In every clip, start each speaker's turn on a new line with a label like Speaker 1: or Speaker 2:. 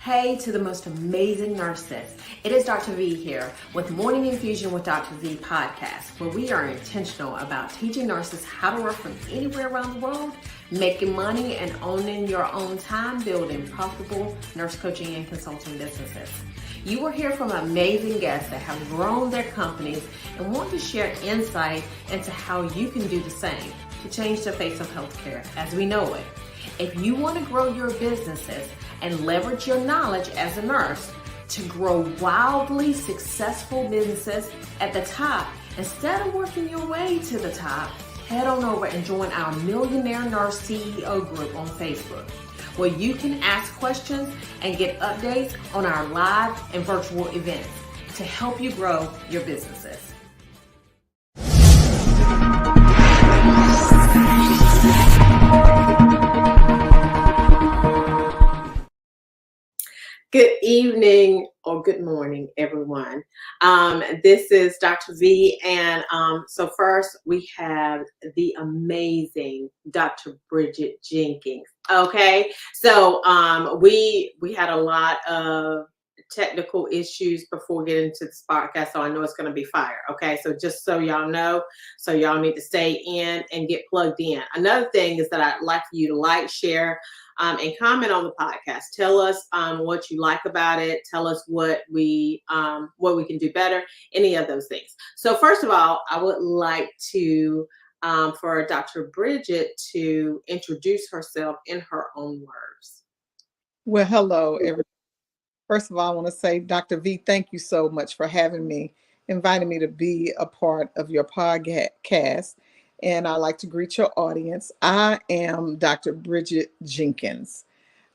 Speaker 1: Hey to the most amazing nurses. It is Dr. V here with Morning Infusion with Dr. V podcast, where we are intentional about teaching nurses how to work from anywhere around the world, making money and owning your own time, building profitable nurse coaching and consulting businesses. You will hear from amazing guests that have grown their companies and want to share insight into how you can do the same to change the face of healthcare as we know it. If you want to grow your businesses and leverage your knowledge as a nurse to grow wildly successful businesses at the top, instead of working your way to the top, head on over and join our Millionaire Nurse CEO group on Facebook, where you can ask questions and get updates on our live and virtual events to help you grow your businesses. Good evening or good morning, everyone. This is Dr. V, and so first we have the amazing Dr. Bridgette Jenkins. Okay, so we had a lot of technical issues before getting to this podcast, so I know it's going to be fire. Okay, so just so y'all know, so y'all need to stay in and get plugged in. Another thing is that I'd like for you to like, share, and comment on the podcast. Tell us what you like about it. Tell us what we can do better. Any of those things. So first of all, I would like to for Dr. Bridgette to introduce herself in her own words.
Speaker 2: Well, hello, everyone. First of all, I want to say, Dr. V, thank you so much for having me, inviting me to be a part of your podcast. And I'd like to greet your audience. I am Dr. Bridgette Jenkins.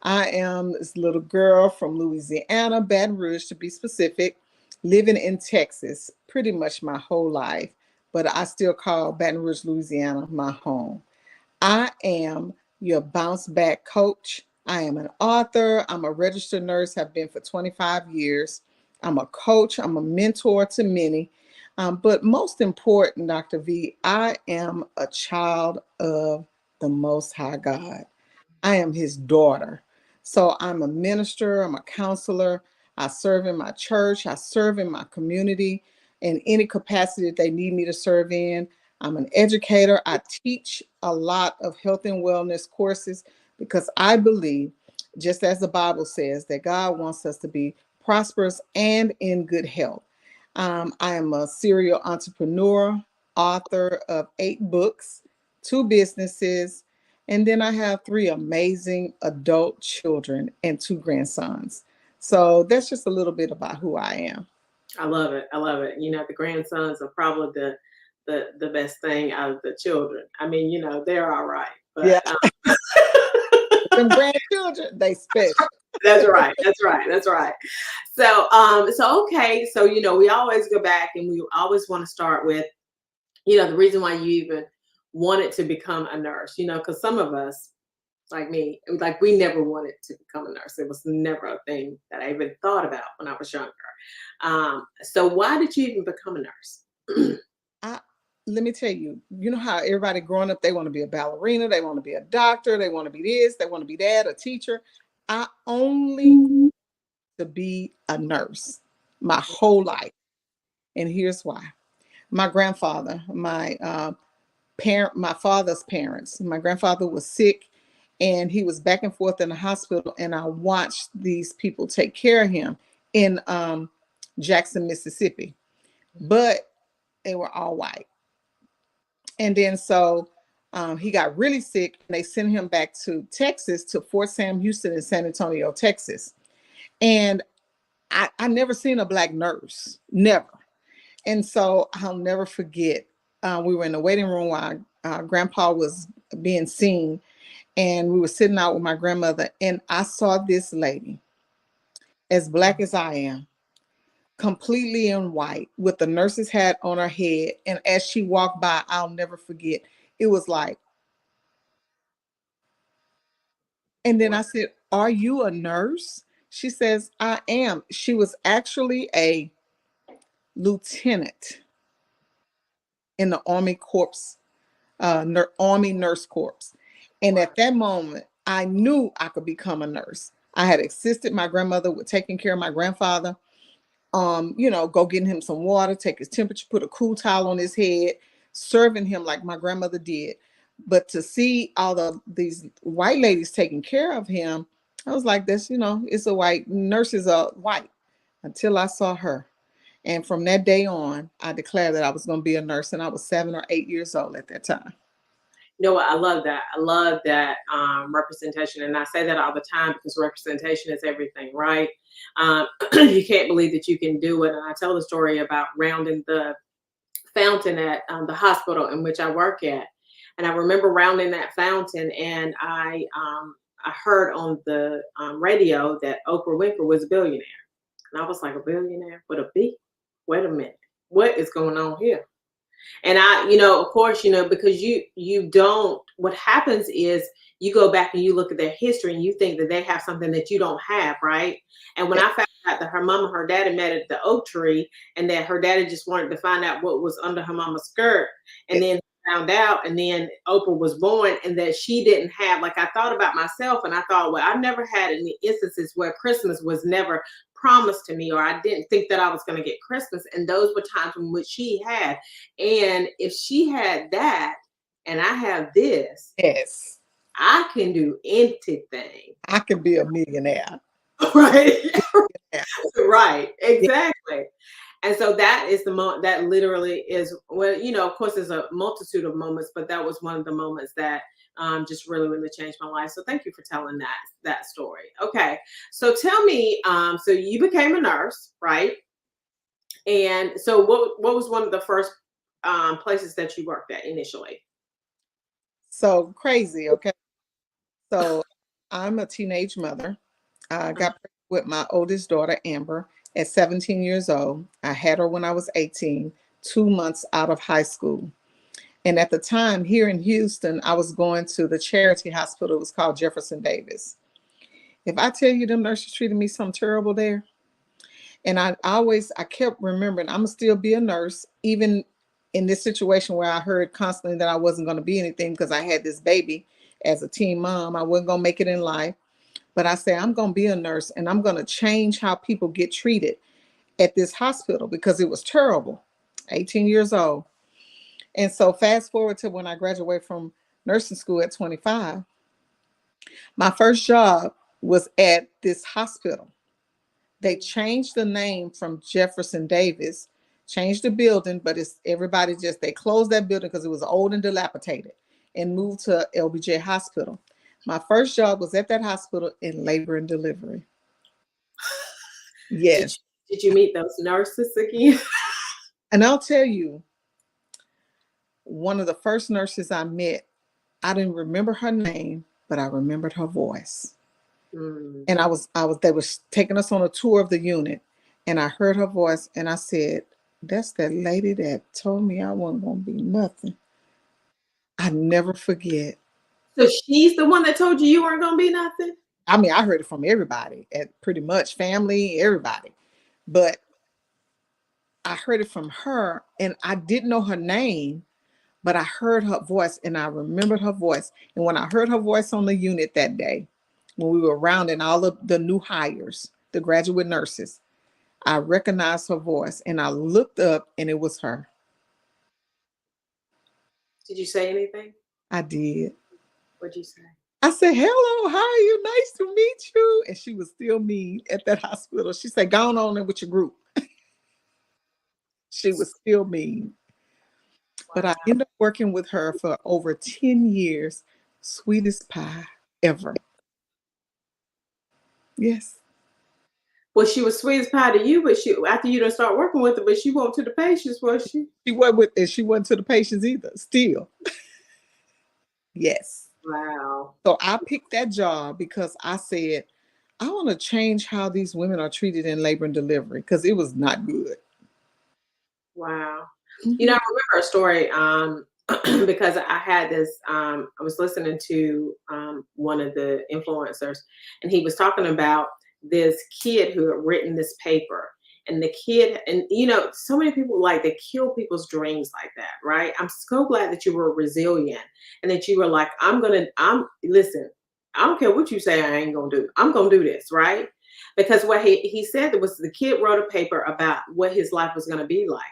Speaker 2: I am this little girl from Louisiana, Baton Rouge to be specific, living in Texas pretty much my whole life, but I still call Baton Rouge, Louisiana my home. I am your bounce back coach. I am an author. I'm a registered nurse, have been for 25 years. I'm a coach. I'm a mentor to many. But most important, Dr. V, I am a child of the Most High God. I am his daughter. So I'm a minister. I'm a counselor. I serve in my church. I serve in my community in any capacity that they need me to serve in. I'm an educator. I teach a lot of health and wellness courses because I believe, just as the Bible says, that God wants us to be prosperous and in good health. I am a serial entrepreneur, author of 8 books, 2 businesses, and then I have 3 amazing adult children and 2 grandsons. So that's just a little bit about who I am.
Speaker 1: I love it. I love it. You know, the grandsons are probably the best thing out of the children. I mean, you know, they're all right. But,
Speaker 2: yeah. Them grandchildren, they special.
Speaker 1: That's right. That's right. That's right. So, okay. So, you know, we always go back and we always want to start with, you know, the reason why you even wanted to become a nurse, you know, because some of us, like me, like we never wanted to become a nurse. It was never a thing that I even thought about when I was younger. So why did you even become a nurse?
Speaker 2: Let me tell you, you know how everybody growing up, they want to be a ballerina, they want to be a doctor, they want to be this, they want to be that, a teacher. I only to be a nurse my whole life. And here's why. My grandfather, my father's parents, my grandfather was sick and he was back and forth in the hospital, and I watched these people take care of him in Jackson, Mississippi. But they were all white. And then so he got really sick and they sent him back to Texas, to Fort Sam Houston in San Antonio, Texas. And I never seen a Black nurse, never. And so I'll never forget, we were in the waiting room while grandpa was being seen, and we were sitting out with my grandmother, and I saw this lady, as Black as I am, completely in white with the nurse's hat on her head. And as she walked by, I'll never forget, it was like, and then I said, "Are you a nurse?" She says, "I am." She was actually a lieutenant in the Army Corps, Army Nurse Corps. And at that moment, I knew I could become a nurse. I had assisted my grandmother with taking care of my grandfather. Go getting him some water, take his temperature, put a cool towel on his head, serving him like my grandmother did. But to see all of these white ladies taking care of him, I was like, this, it's a white, nurses are white, until I saw her. And from that day on, I declared that I was going to be a nurse, and I was 7 or 8 years old at that time.
Speaker 1: You know what? I love that. I love that representation. And I say that all the time because representation is everything, right? You can't believe that you can do it. And I tell the story about rounding the fountain at the hospital in which I work at. And I remember rounding that fountain, and I heard on the radio that Oprah Winfrey was a billionaire. And I was like, a billionaire with a B? Wait a minute. What is going on here? And of course, because you don't, what happens is you go back and you look at their history and you think that they have something that you don't have, right? And when I found out that her mom and her daddy met at the oak tree, and that her daddy just wanted to find out what was under her mama's skirt, and then found out, and then Oprah was born, and that she didn't have, like, I thought about myself, and I thought, well, I've never had any instances where Christmas was never promised to me, or I didn't think that I was going to get Christmas. And those were times in which she had. And if she had that and I have this,
Speaker 2: Yes,
Speaker 1: I can do anything.
Speaker 2: I can be a millionaire.
Speaker 1: Right.
Speaker 2: Yeah.
Speaker 1: Right. Exactly. And so that is the moment that literally is, well, of course, there's a multitude of moments, but that was one of the moments that just really changed my life. So thank you for telling that story. Okay. So tell me, so you became a nurse, right? And so what was one of the first places that you worked at initially?
Speaker 2: So crazy. Okay. So I'm a teenage mother. I got pregnant with my oldest daughter, Amber, at 17 years old. I had her when I was 18, 2 months out of high school. And at the time here in Houston, I was going to the charity hospital. It was called Jefferson Davis. If I tell you them nurses treated me something terrible there, and I kept remembering I'm gonna still be a nurse, even in this situation where I heard constantly that I wasn't gonna be anything because I had this baby as a teen mom. I wasn't gonna make it in life. But I say I'm gonna be a nurse, and I'm gonna change how people get treated at this hospital because it was terrible. 18 years old. And so fast forward to when I graduated from nursing school at 25, my first job was at this hospital. They changed the name from Jefferson Davis, changed the building, but it's everybody just, they closed that building because it was old and dilapidated, and moved to LBJ Hospital. My first job was at that hospital in labor and delivery.
Speaker 1: Did
Speaker 2: Yes.
Speaker 1: you meet those nurses again?
Speaker 2: And I'll tell you, one of the first nurses I met, I didn't remember her name, but I remembered her voice. And they were taking us on a tour of the unit, and I heard her voice, and I said, that's that lady that told me I wasn't going to be nothing. I never forget.
Speaker 1: So she's the one that told you weren't going to be nothing?
Speaker 2: I mean, I heard it from everybody, at pretty much family, everybody. But I heard it from her, and I didn't know her name, but I heard her voice, and I remembered her voice. And when I heard her voice on the unit that day, when we were rounding all of the new hires, the graduate nurses, I recognized her voice, and I looked up, and it was her.
Speaker 1: Did you say anything?
Speaker 2: I did.
Speaker 1: What'd you say?
Speaker 2: I said, hello, how are you? Nice to meet you. And she was still mean at that hospital. She said, go on in with your group. She was still mean. Wow. But I ended up working with her for over 10 years. Sweetest pie ever. Yes.
Speaker 1: Well, she was sweet as pie to you, but after you done start working with her, but she went to the patients, was she?
Speaker 2: She wasn't to the patients either, still. Yes.
Speaker 1: Wow.
Speaker 2: So I picked that job because I said, I want to change how these women are treated in labor and delivery, because it was not good.
Speaker 1: Wow. Mm-hmm. I remember a story because I had this, I was listening to one of the influencers, and he was talking about this kid who had written this paper. And the kid, and so many people they kill people's dreams like that, right? I'm so glad that you were resilient and that you were like, listen, I don't care what you say, I ain't gonna do. I'm gonna do this, right? Because what he said was the kid wrote a paper about what his life was gonna be like.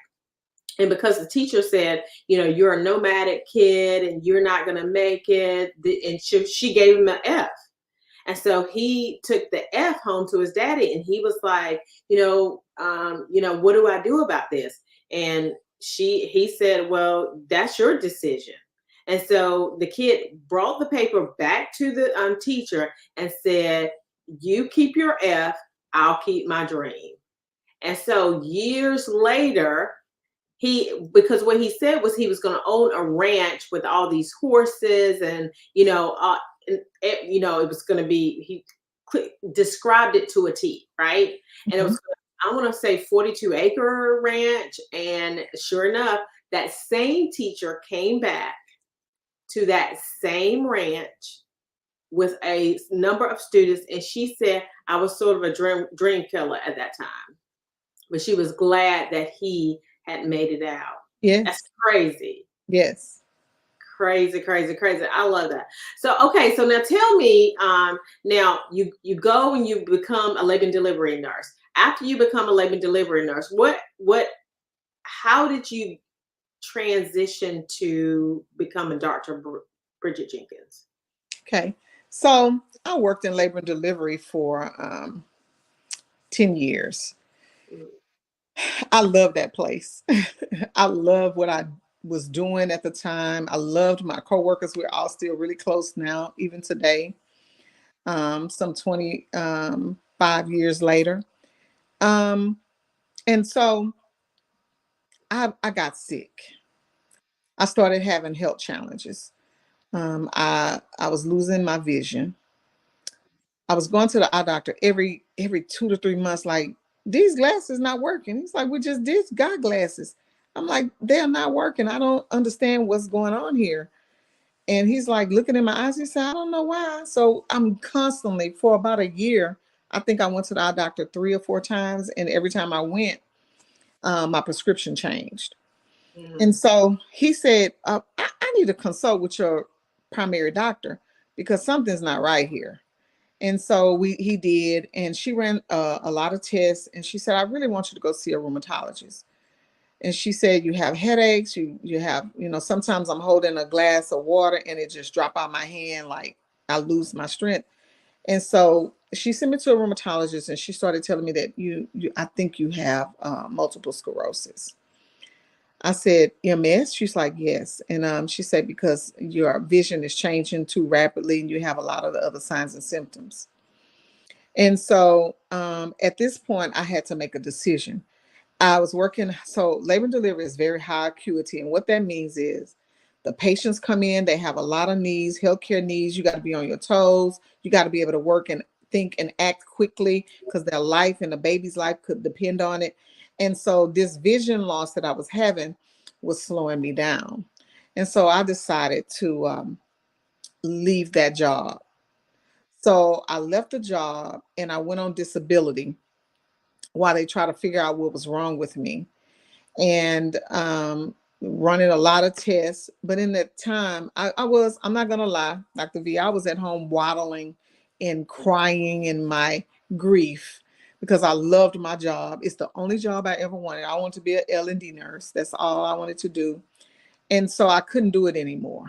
Speaker 1: And because the teacher said, you're a nomadic kid and you're not gonna make it, and she gave him an F. And so he took the F home to his daddy, and he was like, what do I do about this? And he said, well, that's your decision. And so the kid brought the paper back to the teacher and said, you keep your F, I'll keep my dream. And so years later, because what he said was he was going to own a ranch with all these horses, and it was going to be, he described it to a T, right? And it was, I want to say 42-acre ranch. And sure enough, that same teacher came back to that same ranch with a number of students, and she said I was sort of a dream killer at that time, but she was glad that he had made it out.
Speaker 2: Yes.
Speaker 1: That's crazy.
Speaker 2: Yes.
Speaker 1: Crazy, crazy, crazy. I love that. So, okay. So now tell me, now you go and you become a labor and delivery nurse. After you become a labor and delivery nurse, how did you transition to become a Dr. Bridgette Jenkins?
Speaker 2: Okay. So I worked in labor and delivery for 10 years. I love that place. I love what I was doing at the time. I loved my coworkers. We're all still really close now, even today, some 25 years later. And so I got sick. I started having health challenges. I was losing my vision. I was going to the eye doctor every 2 to 3 months, like, these glasses not working. He's like, we just did got glasses. I'm like, they're not working. I don't understand what's going on here. And he's like looking in my eyes. He said, I don't know why. So I'm constantly, for about a year, I think I went to the eye doctor 3 or 4 times. And every time I went, my prescription changed. And so he said, I need to consult with your primary doctor because something's not right here. And so he did, and she ran a lot of tests, and she said, I really want you to go see a rheumatologist. And she said, you have headaches, you have, sometimes I'm holding a glass of water and it just drop out my hand, like I lose my strength. And so she sent me to a rheumatologist, and she started telling me that I think you have multiple sclerosis. I said, MS? She's like, yes. And she said, because your vision is changing too rapidly and you have a lot of the other signs and symptoms. And so at this point, I had to make a decision. I was working, so labor and delivery is very high acuity. And what that means is the patients come in, they have a lot of needs, healthcare needs. You got to be on your toes. You got to be able to work and think and act quickly because their life and the baby's life could depend on it. And so this vision loss that I was having was slowing me down. And so I decided to leave that job. So I left the job and I went on disability while they try to figure out what was wrong with me, and running a lot of tests. But in that time, I'm not going to lie, Dr. V, I was at home waddling and crying in my grief because I loved my job. It's the only job I ever wanted. I wanted to be an L&D nurse. That's all I wanted to do. And so I couldn't do it anymore.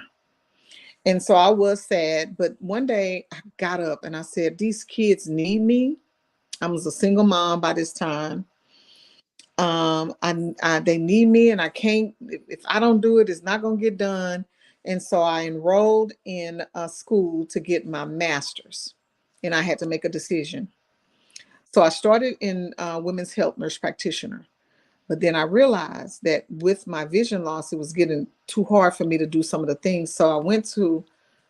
Speaker 2: And so I was sad. But one day I got up and I said, these kids need me. I was a single mom by this time. They need me, and I can't. If I don't do it, it's not going to get done. And so I enrolled in a school to get my master's, and I had to make a decision. So I started in women's health nurse practitioner, but then I realized that with my vision loss, it was getting too hard for me to do some of the things. So I went to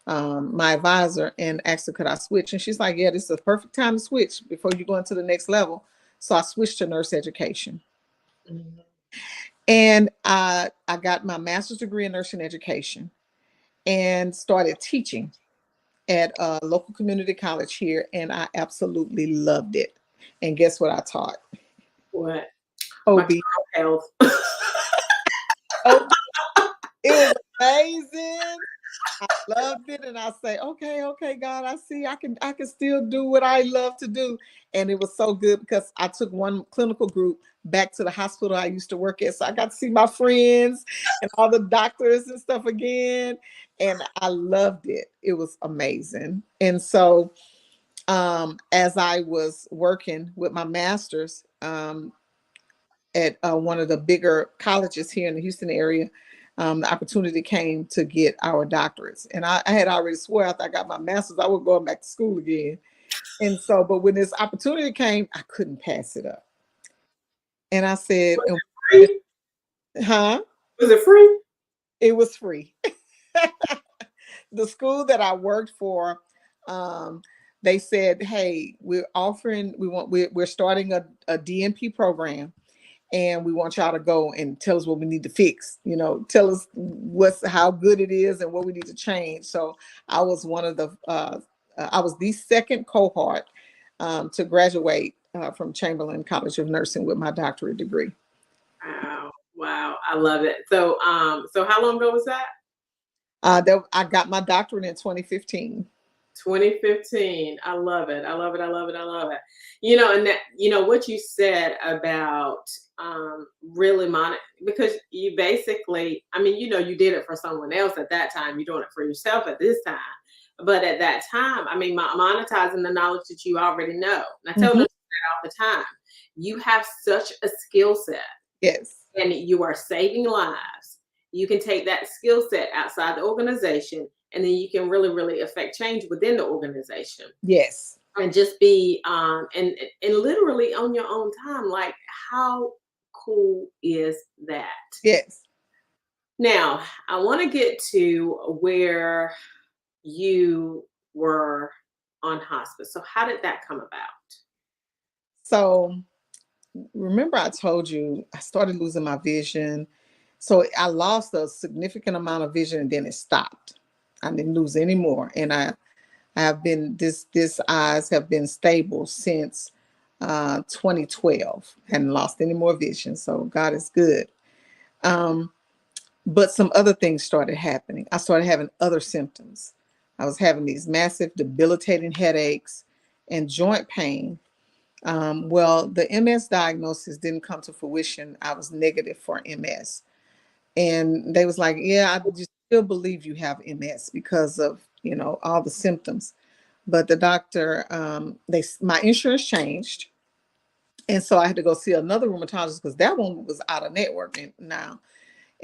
Speaker 2: my advisor and asked her, could I switch? And she's like, yeah, this is the perfect time to switch before you go into the next level. So I switched to nurse education. Mm-hmm. And I got my master's degree in nursing education and started teaching at a local community college here. And I absolutely loved it. And guess what I taught?
Speaker 1: What?
Speaker 2: OB. Health. Oh, it was amazing. I loved it, and I say, okay, God, I see, I can still do what I love to do, and it was so good because I took one clinical group back to the hospital I used to work at, so I got to see my friends and all the doctors and stuff again, and I loved it. It was amazing, and so as I was working with my master's at one of the bigger colleges here in the Houston area, the opportunity came to get our doctorates. And I had already swore after I got my master's, I was going back to school again. And so, but when this opportunity came, I couldn't pass it up. And I said,
Speaker 3: Free?
Speaker 2: huh?
Speaker 3: Was it free?
Speaker 2: It was free. The school that I worked for, um, they said, hey, we're offering, we're starting a DNP program, and we want y'all to go and tell us what we need to fix, tell us how good it is and what we need to change. So I was one of I was the second cohort to graduate from Chamberlain College of Nursing with my doctorate degree.
Speaker 3: Wow. Wow. I love it. So so how long ago was that?
Speaker 2: I got my doctorate in 2015.
Speaker 3: 2015. I love it. I love it. I love it. I love it. And that, what you said about really because you basically, I mean, you did it for someone else at that time. You're doing it for yourself at this time. But at that time, I mean, monetizing the knowledge that you already know. And I tell them all the time, you have such a skill set.
Speaker 2: Yes.
Speaker 3: And you are saving lives. You can take that skill set outside the organization, and then you can really, really affect change within the organization.
Speaker 2: Yes.
Speaker 3: And just be and literally on your own time. Like, how cool is that?
Speaker 2: Yes.
Speaker 3: Now, I want to get to where you were on hospice. So how did that come about?
Speaker 2: So remember I told you I started losing my vision. So I lost a significant amount of vision and then it stopped. I didn't lose any more. And I have been, this eyes have been stable since 2012. Hadn't lost any more vision. So God is good. But some other things started happening. I started having other symptoms. I was having these massive debilitating headaches and joint pain. Well, the MS diagnosis didn't come to fruition. I was negative for MS. And they was like, yeah, I just still believe you have MS because of, all the symptoms. But the doctor, my insurance changed. And so I had to go see another rheumatologist because that one was out of network now.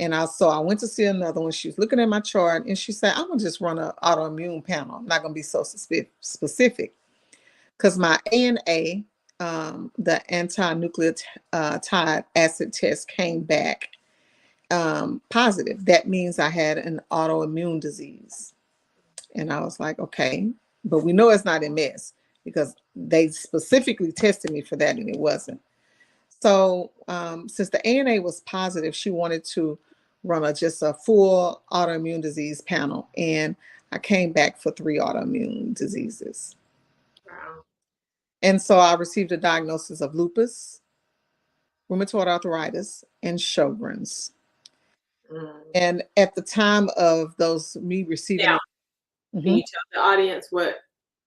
Speaker 2: And I went to see another one. She was looking at my chart and she said, I'm gonna just run an autoimmune panel. I'm not gonna be so specific. Because my ANA, the anti-nucleotide acid test came back positive. That means I had an autoimmune disease. And I was like, okay, but we know it's not MS because they specifically tested me for that and it wasn't. So since the ANA was positive, she wanted to run just a full autoimmune disease panel. And I came back for 3 autoimmune diseases.
Speaker 3: Wow.
Speaker 2: And so I received a diagnosis of lupus, rheumatoid arthritis, and Sjogren's. And at the time of me receiving
Speaker 3: Now, can you tell the audience what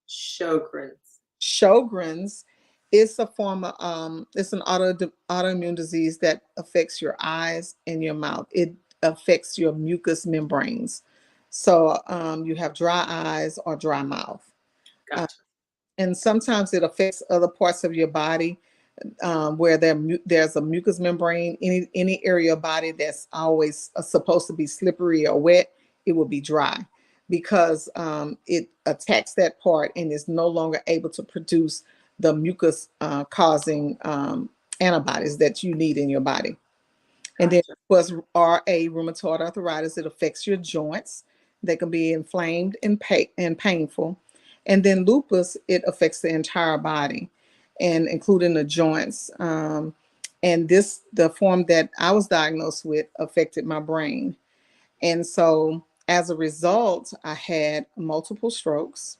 Speaker 3: Sjogren's?
Speaker 2: Sjogren's is a form of it's an autoimmune disease that affects your eyes and your mouth. It affects your mucous membranes. So you have dry eyes or dry mouth.
Speaker 3: Gotcha.
Speaker 2: And sometimes it affects other parts of your body where there's a mucous membrane. Any area of body that's always supposed to be slippery or wet, it will be dry because it attacks that part and is no longer able to produce the mucus causing antibodies that you need in your body. And then was RA, rheumatoid arthritis, it affects your joints. They can be inflamed and painful. And then lupus, it affects the entire body and including the joints. And the form that I was diagnosed with affected my brain. And so as a result, I had multiple strokes.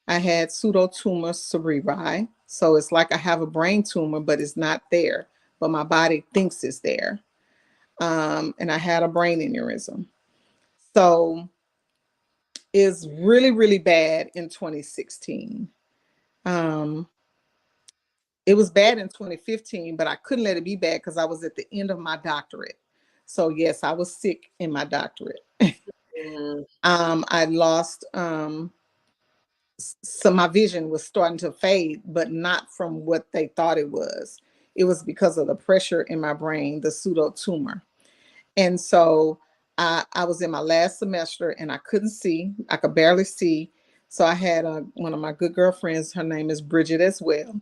Speaker 2: I had pseudotumor cerebri. So it's like I have a brain tumor, but it's not there, but my body thinks it's there. And I had a brain aneurysm. So is really, really bad in 2016. Um, it was bad in 2015, but I couldn't let it be bad because I was at the end of my doctorate. So yes, I was sick in my doctorate.
Speaker 3: Mm.
Speaker 2: I lost so my vision was starting to fade, but not from what they thought it was. It was because of the pressure in my brain, the pseudo tumor. And so I was in my last semester and I couldn't see. I could barely see. So I had one of my good girlfriends, her name is Bridgette as well.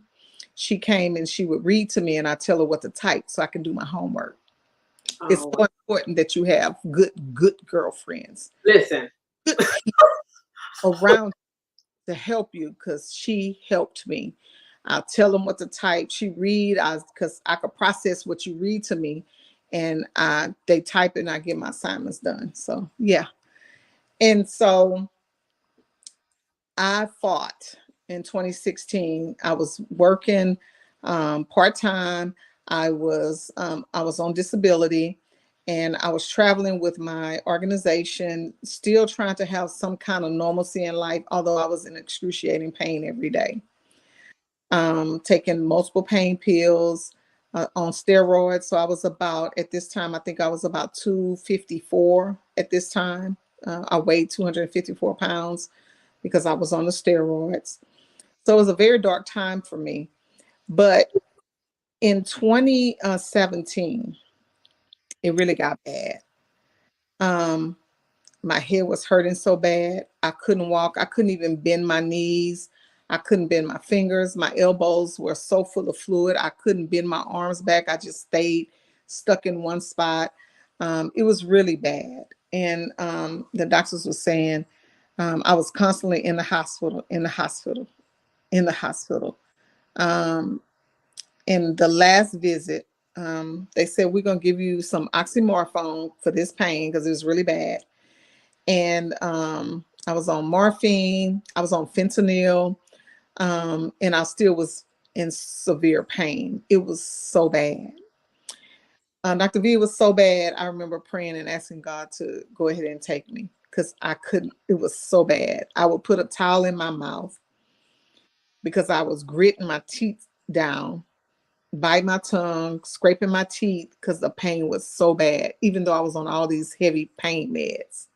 Speaker 2: She came and she would read to me and I tell her what to type so I can do my homework. It's
Speaker 3: Oh,
Speaker 2: so important that you have good girlfriends,
Speaker 3: listen.
Speaker 2: good people around to help you, because she helped me. I'll tell them what to type. She read, because I could process what you read to me, and they type it and I get my assignments done. So yeah. And so I fought in 2016. I was working part-time. I was on disability and I was traveling with my organization, still trying to have some kind of normalcy in life, although I was in excruciating pain every day. Taking multiple pain pills, on steroids. So I was about, at this time, I think I was about 254 at this time. I weighed 254 pounds because I was on the steroids. So it was a very dark time for me. But in 2017, it really got bad. Um, my head was hurting so bad. I couldn't walk. I couldn't even bend my knees. I couldn't bend my fingers. My elbows were so full of fluid. I couldn't bend my arms back. I just stayed stuck in one spot. It was really bad. And the doctors were saying I was constantly in the hospital, in the hospital, in the hospital. Um, in the last visit, they said, we're going to give you some oxymorphone for this pain because it was really bad. And I was on morphine, I was on fentanyl, and I still was in severe pain. It was so bad. Dr. V, was so bad. I remember praying and asking God to go ahead and take me because I couldn't, it was so bad. I would put a towel in my mouth because I was gritting my teeth down, bite my tongue, scraping my teeth because the pain was so bad, even though I was on all these heavy pain meds.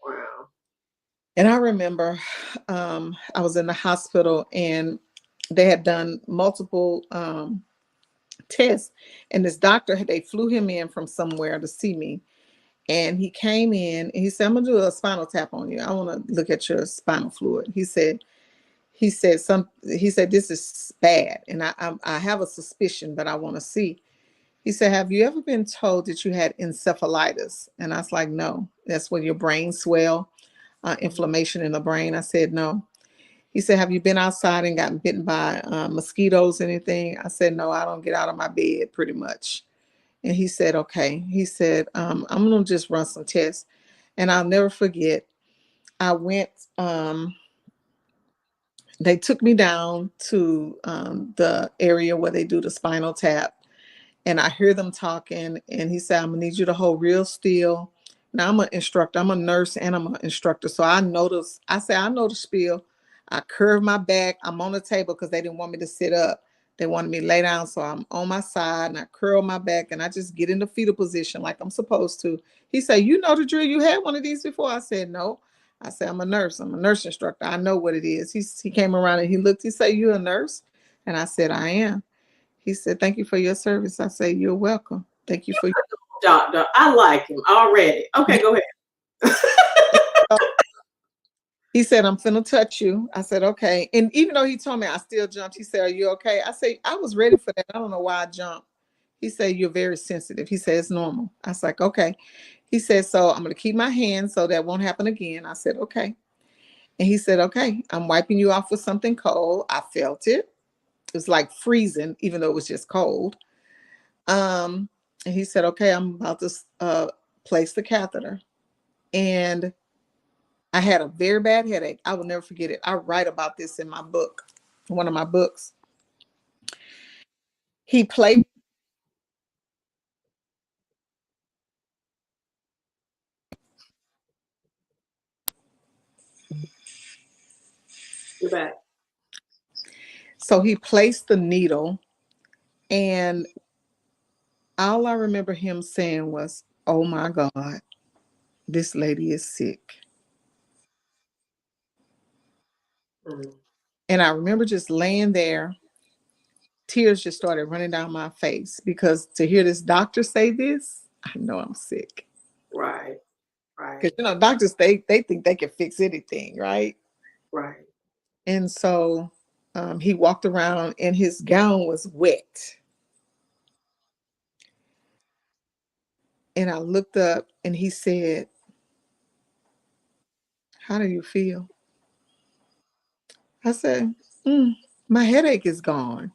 Speaker 3: Wow.
Speaker 2: And I remember I was in the hospital and they had done multiple tests. And this doctor, they flew him in from somewhere to see me. And he came in and he said, I'm going to do a spinal tap on you. I want to look at your spinal fluid. He said, this is bad. And I have a suspicion, but I want to see. He said, have you ever been told that you had encephalitis? And I was like, no, that's when your brain swell, inflammation in the brain. I said, no. He said, have you been outside and gotten bitten by mosquitoes, anything? I said, no, I don't get out of my bed pretty much. And he said, okay. He said, I'm going to just run some tests. And I'll never forget, I went, they took me down to the area where they do the spinal tap. And I hear them talking. And he said, I'm going to need you to hold real still. Now I'm an instructor. I'm a nurse and I'm an instructor. So I noticed, I said, I know the spiel. I curve my back. I'm on the table because they didn't want me to sit up. They wanted me to lay down. So I'm on my side and I curl my back and I just get in the fetal position like I'm supposed to. He said, you know the drill. You had one of these before? I said, no. I said, I'm a nurse. I'm a nurse instructor. I know what it is. He came around and he looked. He said, you a nurse? And I said, I am. He said, thank you for your service. I said, you're welcome. Thank you for your
Speaker 3: Doctor, I like him already. Okay, go ahead.
Speaker 2: He said, I'm finna touch you. I said, okay. And even though he told me I still jumped, he said, are you okay? I said, I was ready for that. I don't know why I jumped. He said, you're very sensitive. He said, it's normal. I was like, okay. He said, so I'm going to keep my hand so that won't happen again. I said, okay. And he said, okay, I'm wiping you off with something cold. I felt it. It was like freezing, even though it was just cold. And he said, okay, I'm about to place the catheter. And I had a very bad headache. I will never forget it. I write about this in my book, one of my books. He played.
Speaker 3: You bet.
Speaker 2: So he placed the needle, and all I remember him saying was, "Oh my God, this lady is sick."
Speaker 3: Mm.
Speaker 2: And I remember just laying there, tears just started running down my face, because to hear this doctor say this, I know I'm sick.
Speaker 3: Right. Right.
Speaker 2: Because doctors, they think they can fix anything, right?
Speaker 3: Right.
Speaker 2: And so he walked around and his gown was wet. And I looked up and he said, "How do you feel?" I said, "My headache is gone."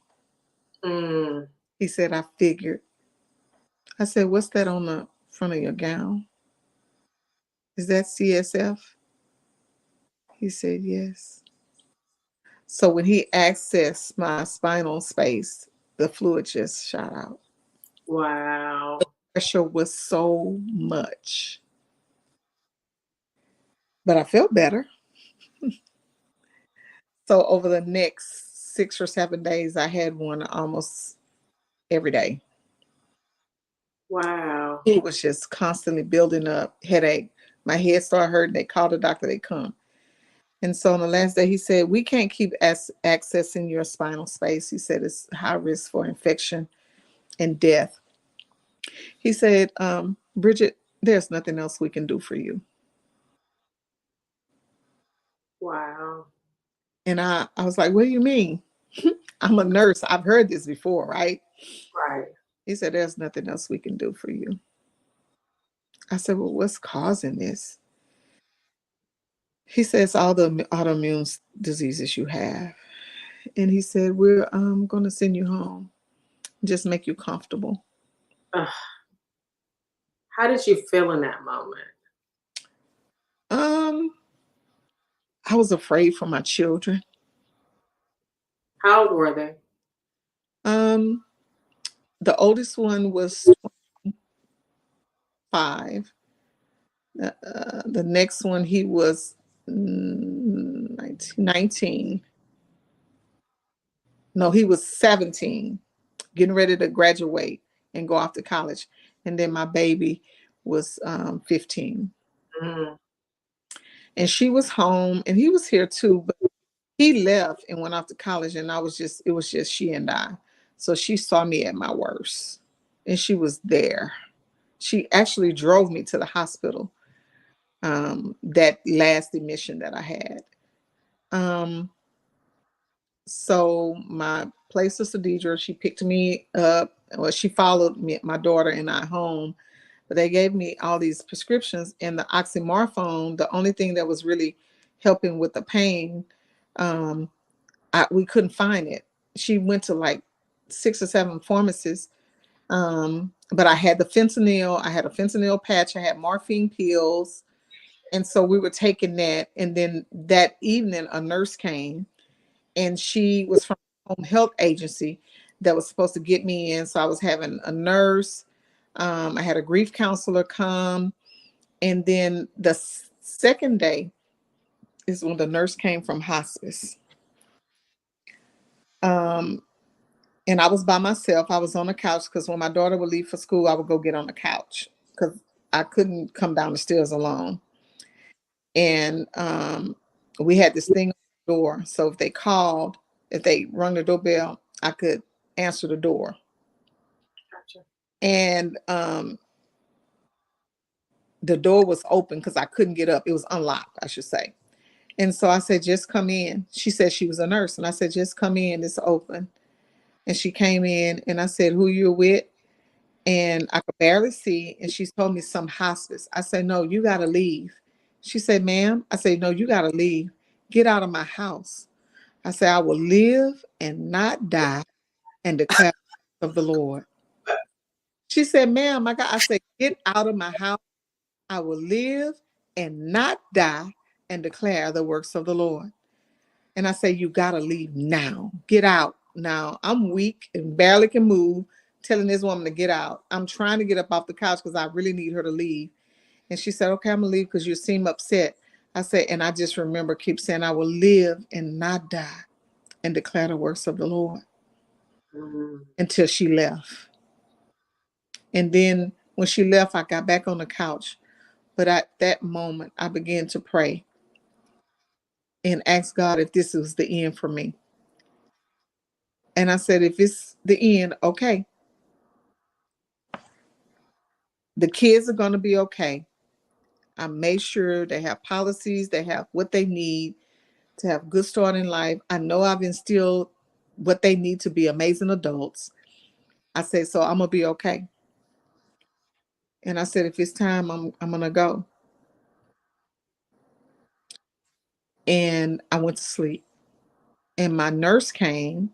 Speaker 3: Mm.
Speaker 2: He said, "I figured." I said, "What's that on the front of your gown? Is that CSF?" He said, "Yes." So when he accessed my spinal space, the fluid just shot out.
Speaker 3: Wow.
Speaker 2: Pressure was so much. But I felt better. So over the next 6 or 7 days, I had one almost every day.
Speaker 3: Wow.
Speaker 2: It was just constantly building up, headache. My head started hurting. They called the doctor, they come. And so on the last day, he said, "We can't keep accessing your spinal space." He said, "It's high risk for infection and death." He said, "Bridgette, there's nothing else we can do for you."
Speaker 3: Wow.
Speaker 2: And I was like, "What do you mean?" I'm a nurse. I've heard this before, right?
Speaker 3: Right.
Speaker 2: He said, "There's nothing else we can do for you." I said, "Well, what's causing this?" He says, "All the autoimmune diseases you have." And he said, "We're going to send you home. Just make you comfortable."
Speaker 3: Ugh. How did you feel in that moment?
Speaker 2: Um, I was afraid for my children.
Speaker 3: How old were they?
Speaker 2: Um, the oldest one was 5. The next one, he was 19. No, he was 17, getting ready to graduate and go off to college. And then my baby was 15.
Speaker 3: Mm.
Speaker 2: And she was home and he was here too, but he left and went off to college, and it was just she and I. So she saw me at my worst, and she was there. She actually drove me to the hospital, that last admission that I had. Um, so my play sister Deidre, she picked me up. Well, she followed me, my daughter and I home, but they gave me all these prescriptions, and the oxymorphone, the only thing that was really helping with the pain, um, we couldn't find it. She went to like 6 or 7 pharmacies. But I had the fentanyl, I had a fentanyl patch, I had morphine pills. And so we were taking that. And then that evening, a nurse came, and she was from a home health agency that was supposed to get me in. So I was having a nurse. I had a grief counselor come. And then the second day is when the nurse came from hospice. Um, and I was by myself. I was on the couch because when my daughter would leave for school, I would go get on the couch because I couldn't come down the stairs alone. And we had this thing on the door. So if they called, if they rung the doorbell, I could answer the door.
Speaker 3: Gotcha.
Speaker 2: And the door was open because I couldn't get up. It was unlocked, I should say. And so I said, "Just come in." She said she was a nurse. And I said, "Just come in. It's open." And she came in and I said, "Who you're with?" And I could barely see. And she told me some hospice. I said, "No, you got to leave." She said, "Ma'am." I said, "No, you got to leave. Get out of my house." I said, "I will live and not die and declare the works of the Lord." She said, "Ma'am, I said, "Get out of my house. I will live and not die and declare the works of the Lord." And I say, "You got to leave now. Get out now." I'm weak and barely can move, telling this woman to get out. I'm trying to get up off the couch because I really need her to leave. And she said, "Okay, I'm going to leave because you seem upset." I said, and I just remember keep saying, I will live and not die and declare the works of the Lord until she left. And then when she left, I got back on the couch. But at that moment, I began to pray and ask God if this was the end for me. And I said, if it's the end, okay. The kids are going to be okay. I made sure they have policies, they have what they need to have a good start in life. I know I've instilled what they need to be amazing adults. I said, so I'm gonna be okay. And I said, if it's time, I'm gonna go. And I went to sleep. And my nurse came,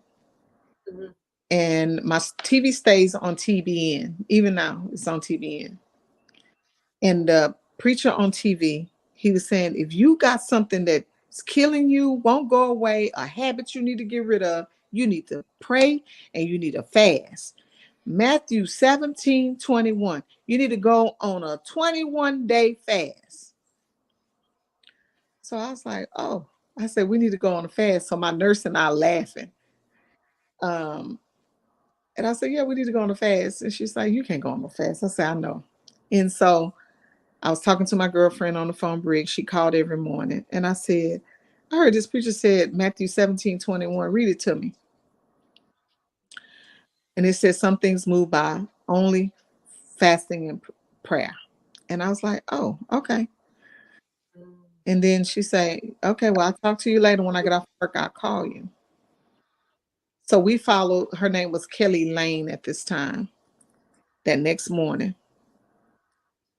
Speaker 2: and my TV stays on TBN. Even now, it's on TBN. And the preacher on TV, he was saying, if you got something that's killing you, won't go away, a habit you need to get rid of, you need to pray and you need to fast. Matthew 17:21. You need to go on a 21-day fast. So I was like, oh, I said, we need to go on a fast. So my nurse and I laughing. And I said, yeah, we need to go on a fast. And she's like, you can't go on a fast. I said, I know. And so I was talking to my girlfriend on the phone, Brig. She called every morning. And I said, I heard this preacher said Matthew 17:21. Read it to me. And it says some things move by only fasting and prayer. And I was like, oh, okay. And then she said, okay, well, I'll talk to you later. When I get off work, I'll call you. So we followed, her name was Kelly Lane at this time. That next morning,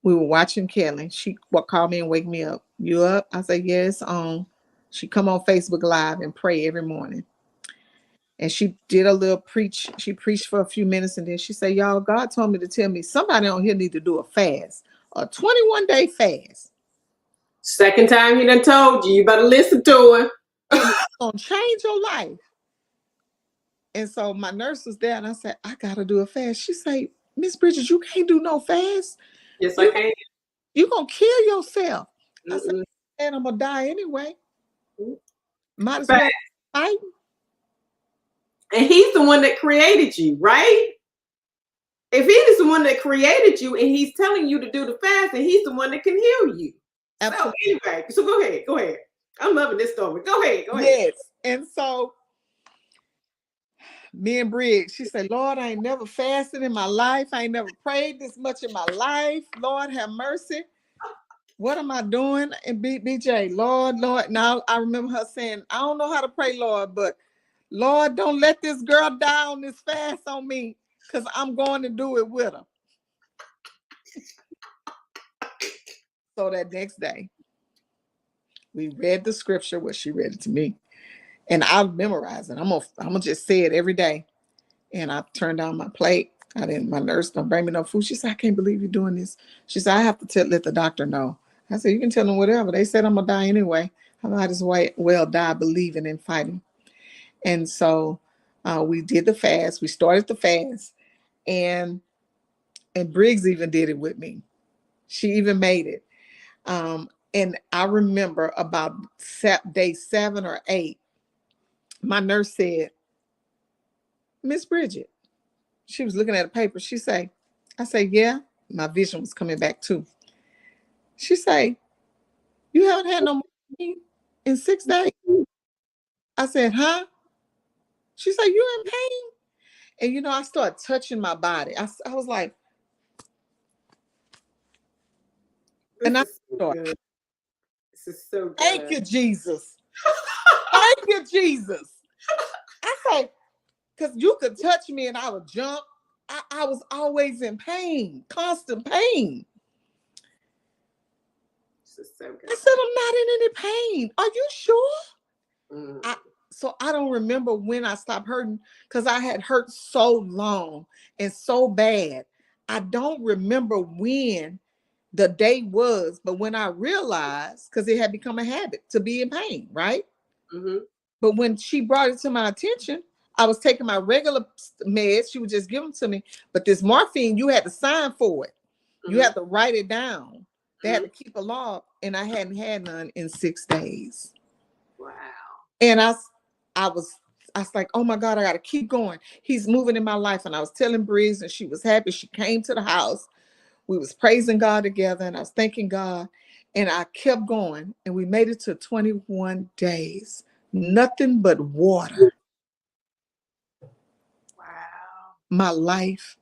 Speaker 2: we were watching Kelly. She called me and wake me up. You up? I said, yes, on. She come on Facebook Live and pray every morning. And she did a little preach. She preached for a few minutes, and then she said, y'all, God told me to tell me somebody on here need to do a fast, a 21-day fast.
Speaker 3: Second time he done told you, you better listen to him.
Speaker 2: It's gonna change your life. And so my nurse was there, and I said, I gotta do a fast. She said, Miss Bridget, you can't do no fast.
Speaker 3: Yes, I can.
Speaker 2: You're gonna kill yourself. I said, and I'm gonna die anyway. Might as well fight.
Speaker 3: And he's the one that created you, right? If he is the one that created you and he's telling you to do the fast, and he's the one that can heal you. Absolutely. So anyway, so go ahead. I'm loving this story. Go ahead.
Speaker 2: Yes. And so me and Brig, she said, Lord, I ain't never fasted in my life. I ain't never prayed this much in my life. Lord, have mercy. What am I doing? And BJ, Lord. Now I remember her saying, I don't know how to pray, Lord, but Lord, don't let this girl die on this fast on me, because I'm going to do it with her. So that next day, we read the scripture. Well, she read it to me, and I'll memorize it. I'm gonna just say it every day. And I turned down my plate. My nurse don't bring me no food. She said, I can't believe you're doing this. She said, I have to let the doctor know. I said, you can tell them whatever. They said I'm gonna die anyway. I might as well die believing and fighting. And so we did the fast. We started the fast, and Briggs even did it with me. She even made it. And I remember about day 7 or 8, my nurse said, Miss Bridget, she was looking at a paper. She say, I say, yeah, my vision was coming back too. She say, you haven't had no morphine in 6 days. I said, huh? She said, you in pain? And I started touching my body. I was like, and I started.
Speaker 3: This is so good.
Speaker 2: Thank you, Jesus. Thank you, Jesus. I say, because you could touch me and I would jump. I was always in pain, constant pain.
Speaker 3: This is so good.
Speaker 2: I said, I'm not in any pain. Are you sure? So I don't remember when I stopped hurting, because I had hurt so long and so bad. I don't remember when the day was, but when I realized, because it had become a habit to be in pain, right? Mm-hmm. But when she brought it to my attention, I was taking my regular meds. She would just give them to me. But this morphine, you had to sign for it. Mm-hmm. You had to write it down. They had to keep a log. and I hadn't had none in 6 days.
Speaker 3: Wow.
Speaker 2: And I was like, oh my God, I got to keep going. He's moving in my life. And I was telling Briggs, and she was happy. She came to the house. We was praising God together, and I was thanking God. And I kept going, and we made it to 21 days. Nothing but water.
Speaker 3: Wow.
Speaker 2: My life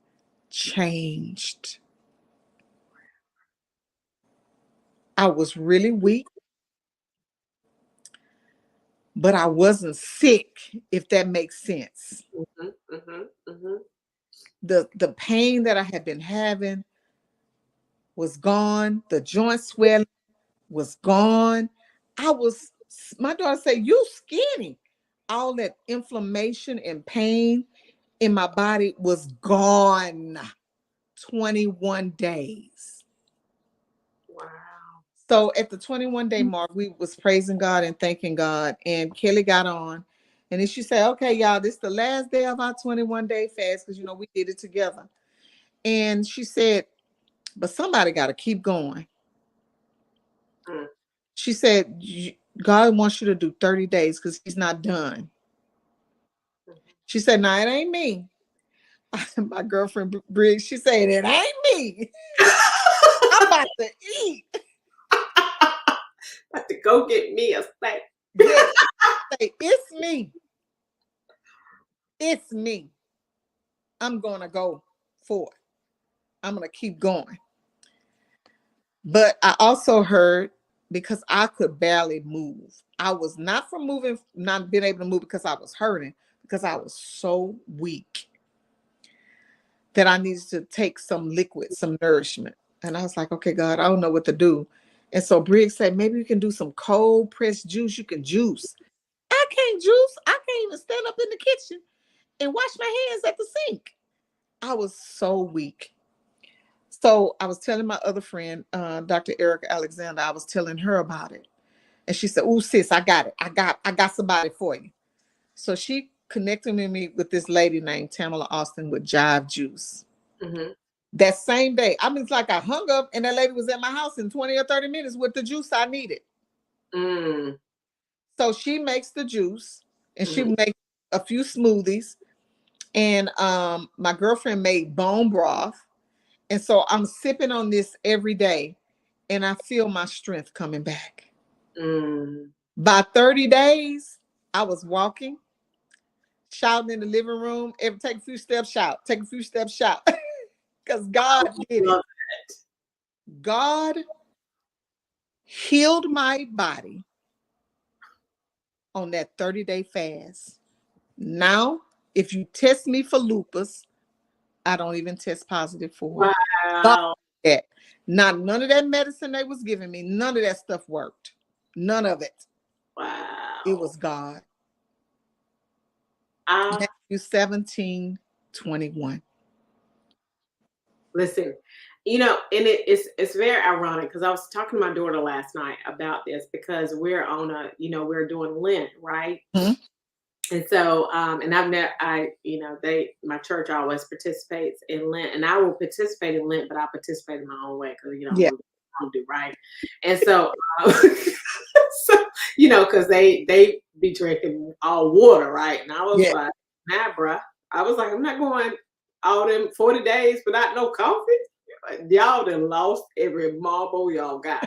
Speaker 2: changed. I was really weak, but I wasn't sick, if that makes sense.
Speaker 3: Mm-hmm, mm-hmm, mm-hmm.
Speaker 2: The pain that I had been having was gone. The joint swelling was gone. My daughter said, you skinny. All that inflammation and pain in my body was gone. 21 days.
Speaker 3: Wow.
Speaker 2: So at the 21-day mark, we was praising God and thanking God. And Kelly got on. And then she said, okay, y'all, this is the last day of our 21-day fast, because, we did it together. And she said, but somebody got to keep going.
Speaker 3: Mm.
Speaker 2: She said, God wants you to do 30 days because he's not done. She said, no, it ain't me. My girlfriend, Briggs, she said, it ain't me. I'm about to eat.
Speaker 3: About to go get me a steak.
Speaker 2: Yes. It's me. It's me. I'm going to go for it. I'm going to keep going. But I also heard, because I could barely move. I was not being able to move because I was hurting, because I was so weak that I needed to take some liquid, some nourishment. And I was like, okay, God, I don't know what to do. And so Briggs said, maybe you can do some cold pressed juice. You can juice. I can't juice. I can't even stand up in the kitchen and wash my hands at the sink. I was so weak. So I was telling my other friend, Dr. Erica Alexander, I was telling her about it. And she said, oh, sis, I got it. I got somebody for you. So she connected me with this lady named Tamala Austin with Jive Juice.
Speaker 3: Mm-hmm.
Speaker 2: That same day, it's like I hung up and that lady was at my house in 20 or 30 minutes with the juice I needed.
Speaker 3: Mm.
Speaker 2: So she makes the juice, and she
Speaker 3: Mm-hmm.
Speaker 2: makes a few smoothies. And my girlfriend made bone broth. And so I'm sipping on this every day, and I feel my strength coming back.
Speaker 3: Mm.
Speaker 2: By 30 days, I was walking, shouting in the living room. Take a few steps, shout. Take a few steps, shout. Because God did it. God healed my body on that 30-day fast. Now, if you test me for lupus, I don't even test positive for it.
Speaker 3: Wow.
Speaker 2: That. Not none of that medicine they was giving me, none of that stuff worked. None of it.
Speaker 3: Wow.
Speaker 2: It was God. Matthew 17:21.
Speaker 3: Listen, and it's very ironic, because I was talking to my daughter last night about this, because we're on we're doing Lent, right?
Speaker 2: Mm-hmm.
Speaker 3: And so, and my church always participates in Lent, and I will participate in Lent, but I participate in my own way, because
Speaker 2: Yeah.
Speaker 3: I don't do right. And so, because they be drinking all water, right? And I was like, nah, bruh. I was like, I'm not going all them 40 days without no coffee. Y'all done lost every marble y'all got.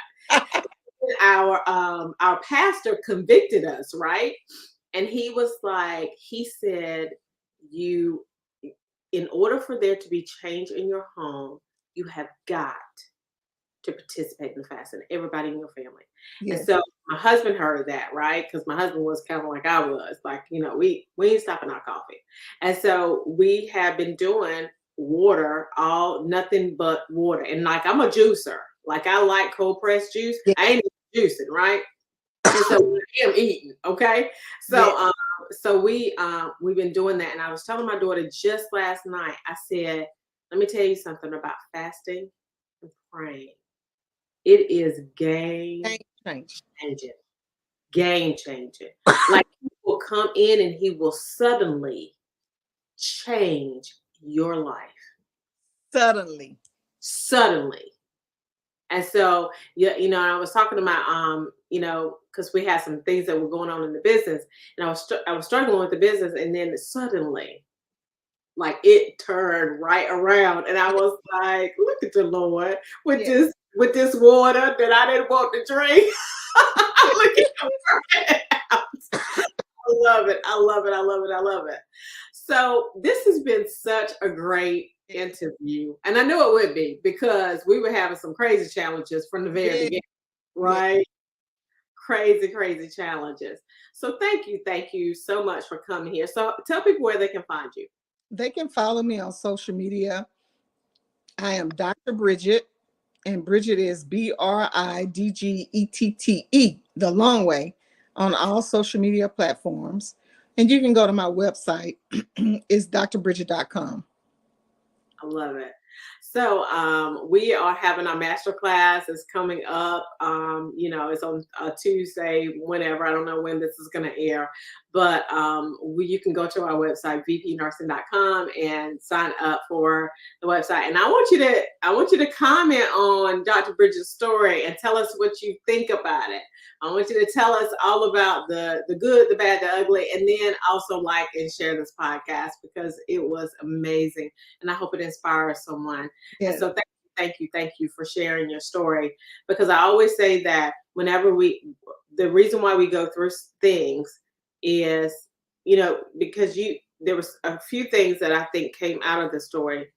Speaker 3: Our pastor convicted us, right? And he was like, he said, in order for there to be change in your home, you have got to participate in the fast, and everybody in your family.
Speaker 2: Yes.
Speaker 3: And so my husband heard that, right? Because my husband was kind of like I was, like, we ain't stopping our coffee. And so we have been doing nothing but water. And like, I'm a juicer. Like, I like cold pressed juice.
Speaker 2: Yeah.
Speaker 3: I ain't even juicing, right? And so I am eating, okay? So so we've been doing that. And I was telling my daughter just last night, I said, let me tell you something about fasting and praying. It is game changing. Game changing. Like, he will come in and he will suddenly change your life.
Speaker 2: Suddenly.
Speaker 3: And so, yeah, you know, I was talking to my, you know, because we had some things that were going on in the business, and I was struggling with the business, and then suddenly, like it turned right around, and I was like, "Look at the Lord with
Speaker 2: Yeah.
Speaker 3: this water that I didn't want to drink." Look at him working out. I love it. I love it. I love it. I love it. So this has been such a great interview. And I knew it would be because we were having some crazy challenges from the very
Speaker 2: Yeah.
Speaker 3: beginning,
Speaker 2: Yeah.
Speaker 3: right? Crazy, crazy challenges. So thank you so much for coming here. So tell people where they can find you.
Speaker 2: They can follow me on social media. I am Dr. Bridgette, and Bridgette is Bridgette, the long way, on all social media platforms. And you can go to my website, it's drbridgette.com.
Speaker 3: I love it. So we are having our master class. It's coming up. You know, it's on Tuesday, whenever. I don't know when this is going to air, but you can go to our website, vpnursing.com, and sign up for the website. And I want you to comment on Dr. Bridgette's story and tell us what you think about it. I want you to tell us all about the good, the bad, the ugly, and then also like and share this podcast because it was amazing. And I hope it inspires someone.
Speaker 2: Yeah.
Speaker 3: And so thank you for sharing your story. Because I always say that whenever the reason why we go through things is, you know, because there was a few things that I think came out of the story.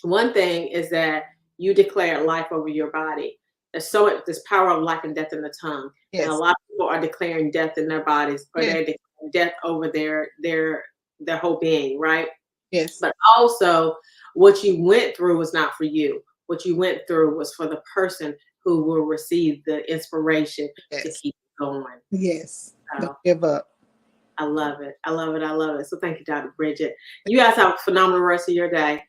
Speaker 3: One thing is that you declared life over your body. There's power of life and death in the tongue. And a
Speaker 2: Yes.
Speaker 3: lot of people are declaring death in their bodies, or
Speaker 2: Yeah.
Speaker 3: they're declaring death over their whole being, right?
Speaker 2: Yes.
Speaker 3: But also, what you went through was not for you. What you went through was for the person who will receive the inspiration to
Speaker 2: Yes.
Speaker 3: keep going.
Speaker 2: Yes.
Speaker 3: So,
Speaker 2: Don't give up.
Speaker 3: I love it. I love it. I love it. So thank you, Dr. Bridgette. You guys have a phenomenal rest of your day.